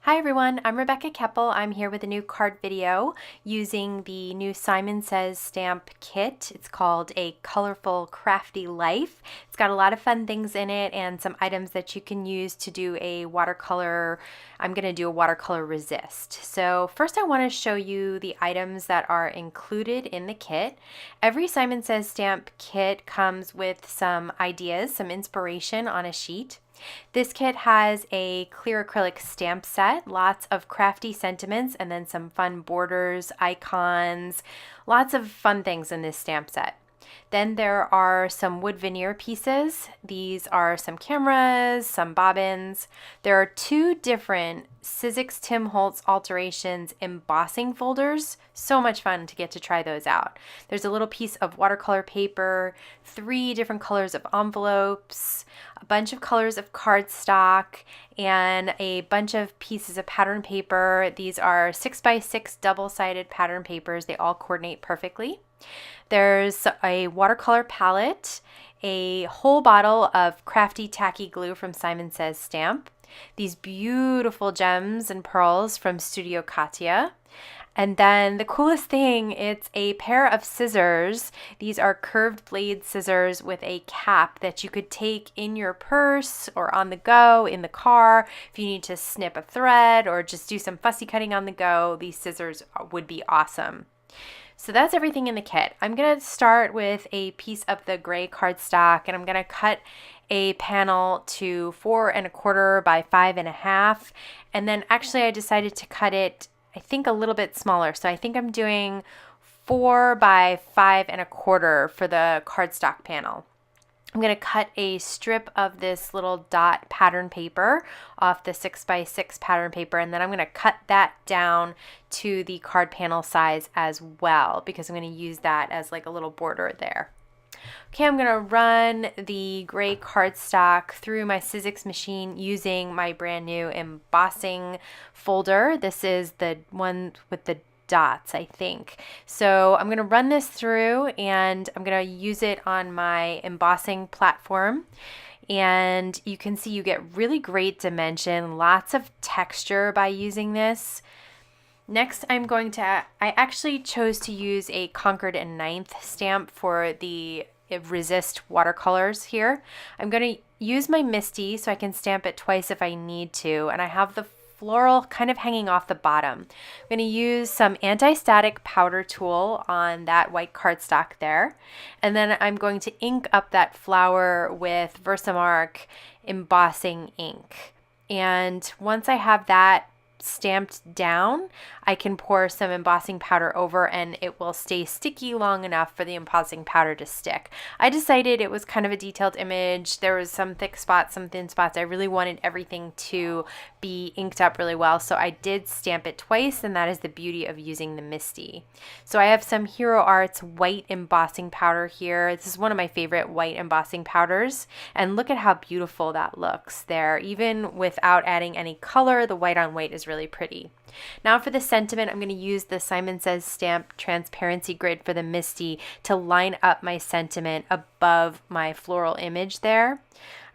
Hi everyone, I'm Rebecca Keppel. I'm here with a new card video using the new Simon Says stamp kit. It's called A Colorful Crafty Life. It's got a lot of fun things in it and some items that you can use to do a watercolor. I'm going to do a watercolor resist. So first I want to show you the items that are included in the kit. Every Simon Says stamp kit comes with some ideas, some inspiration on a sheet. This kit has a clear acrylic stamp set, lots of crafty sentiments, and then some fun borders, icons, lots of fun things in this stamp set. Then there are some wood veneer pieces. These are some cameras, some bobbins. There are two different Sizzix Tim Holtz Alterations embossing folders. So much fun to get to try those out. There's a little piece of watercolor paper, 3 different colors of envelopes, a bunch of colors of cardstock, and a bunch of pieces of pattern paper. These are 6x6 double-sided pattern papers. They all coordinate perfectly. There's a watercolor palette, a whole bottle of crafty tacky glue from Simon Says Stamp, these beautiful gems and pearls from Studio Katia, and then the coolest thing, it's a pair of scissors. These are curved blade scissors with a cap that you could take in your purse or on the go in the car. If you need to snip a thread or just do some fussy cutting on the go, these scissors would be awesome. So that's everything in the kit. I'm going to start with a piece of the gray cardstock and I'm going to cut a panel to 4 1/4 by 5 1/2. And then actually I decided to cut it, I think, a little bit smaller. So I think I'm doing 4 by 5 1/4 for the cardstock panel. I'm going to cut a strip of this little dot pattern paper off the 6x6 pattern paper, and then I'm going to cut that down to the card panel size as well because I'm going to use that as like a little border there. Okay, I'm going to run the gray cardstock through my Sizzix machine using my brand new embossing folder. This is the one with the dots, I think. So I'm going to run this through and I'm going to use it on my embossing platform. And you can see you get really great dimension, lots of texture by using this. Next, I actually chose to use a Concord and 9th stamp for the resist watercolors here. I'm going to use my MISTI so I can stamp it twice if I need to. And I have the floral kind of hanging off the bottom. I'm going to use some anti-static powder tool on that white cardstock there. And then I'm going to ink up that flower with VersaMark embossing ink. And once I have that stamped down, I can pour some embossing powder over and it will stay sticky long enough for the embossing powder to stick. I decided it was kind of a detailed image. There was some thick spots, some thin spots. I really wanted everything to be inked up really well, so I did stamp it twice, and that is the beauty of using the MISTI. So I have some Hero Arts white embossing powder here. This is one of my favorite white embossing powders, and look at how beautiful that looks there. Even without adding any color, the white on white is really pretty. Now for the sentiment, I'm going to use the Simon Says Stamp transparency grid for the MISTI to line up my sentiment above my floral image there.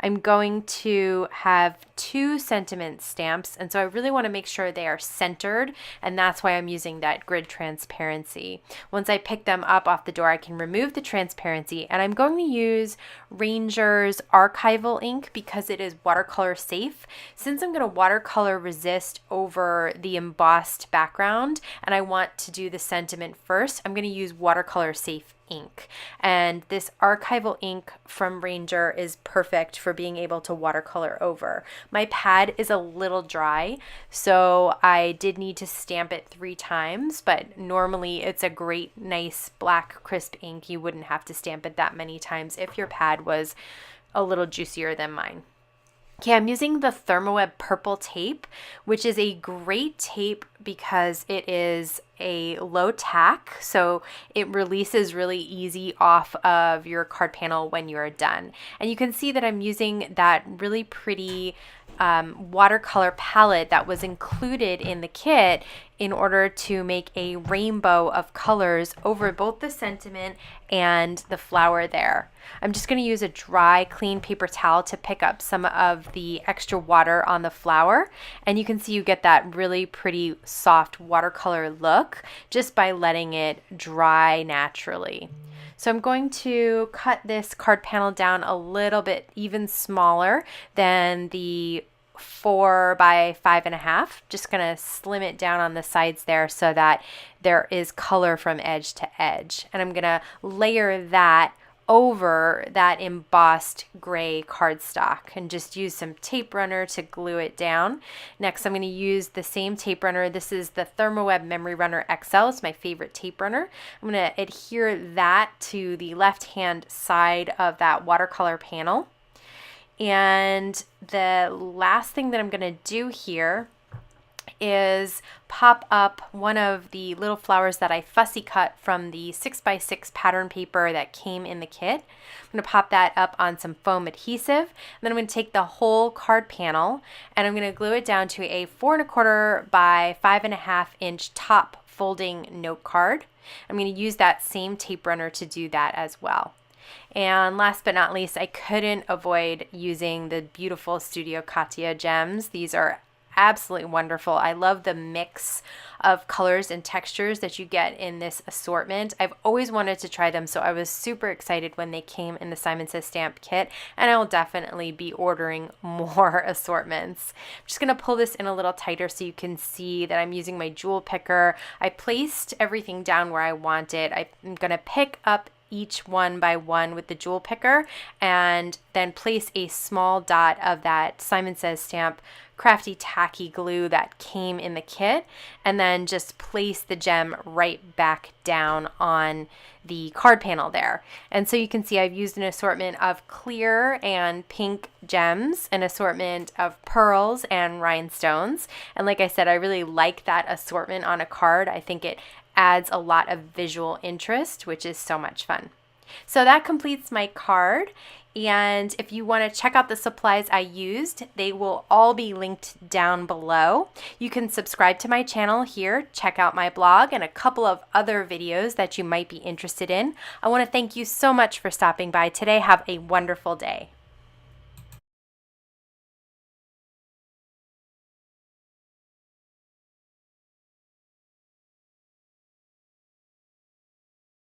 I'm going to have 2 sentiment stamps, and so I really want to make sure they are centered, and that's why I'm using that grid transparency. Once I pick them up off the door, I can remove the transparency, and I'm going to use Ranger's Archival ink because it is watercolor safe. Since I'm going to watercolor resist over the embossed background, and I want to do the sentiment first, I'm going to use watercolor safe ink. And this Archival ink from Ranger is perfect for being able to watercolor over. My pad is a little dry, so I did need to stamp it 3 times, but normally it's a great, nice, black, crisp ink. You wouldn't have to stamp it that many times if your pad was a little juicier than mine. Okay, I'm using the Thermoweb purple tape, which is a great tape because it is a low tack, so it releases really easy off of your card panel when you're done. And you can see that I'm using that really pretty watercolor palette that was included in the kit in order to make a rainbow of colors over both the sentiment and the flower there. I'm just going to use a dry, clean paper towel to pick up some of the extra water on the flower, and you can see you get that really pretty soft watercolor look just by letting it dry naturally. So I'm going to cut this card panel down a little bit even smaller than the 4 by 5.5. Just going to slim it down on the sides there so that there is color from edge to edge. And I'm going to layer that over that embossed gray cardstock and just use some tape runner to glue it down. Next, I'm going to use the same tape runner. This is the ThermoWeb Memory Runner XL. It's my favorite tape runner. I'm going to adhere that to the left-hand side of that watercolor panel. And the last thing that I'm going to do here is pop up one of the little flowers that I fussy cut from the 6x6 pattern paper that came in the kit. I'm going to pop that up on some foam adhesive. And then I'm going to take the whole card panel and I'm going to glue it down to a 4¼ by 5.5 inch top folding note card. I'm going to use that same tape runner to do that as well. And last but not least, I couldn't avoid using the beautiful Studio Katia gems. These are absolutely wonderful. I love the mix of colors and textures that you get in this assortment. I've always wanted to try them, so I was super excited when they came in the Simon Says Stamp kit, and I will definitely be ordering more assortments. I'm just going to pull this in a little tighter so you can see that I'm using my jewel picker. I placed everything down where I want it. I'm going to pick up each one by one with the jewel picker and then place a small dot of that Simon Says Stamp crafty tacky glue that came in the kit, and then just place the gem right back down on the card panel there. And so you can see I've used an assortment of clear and pink gems, an assortment of pearls and rhinestones. And like I said, I really like that assortment on a card. I think it adds a lot of visual interest, which is so much fun. So that completes my card. And if you want to check out the supplies I used, they will all be linked down below. You can subscribe to my channel here, check out my blog, and a couple of other videos that you might be interested in. I want to thank you so much for stopping by today. Have a wonderful day.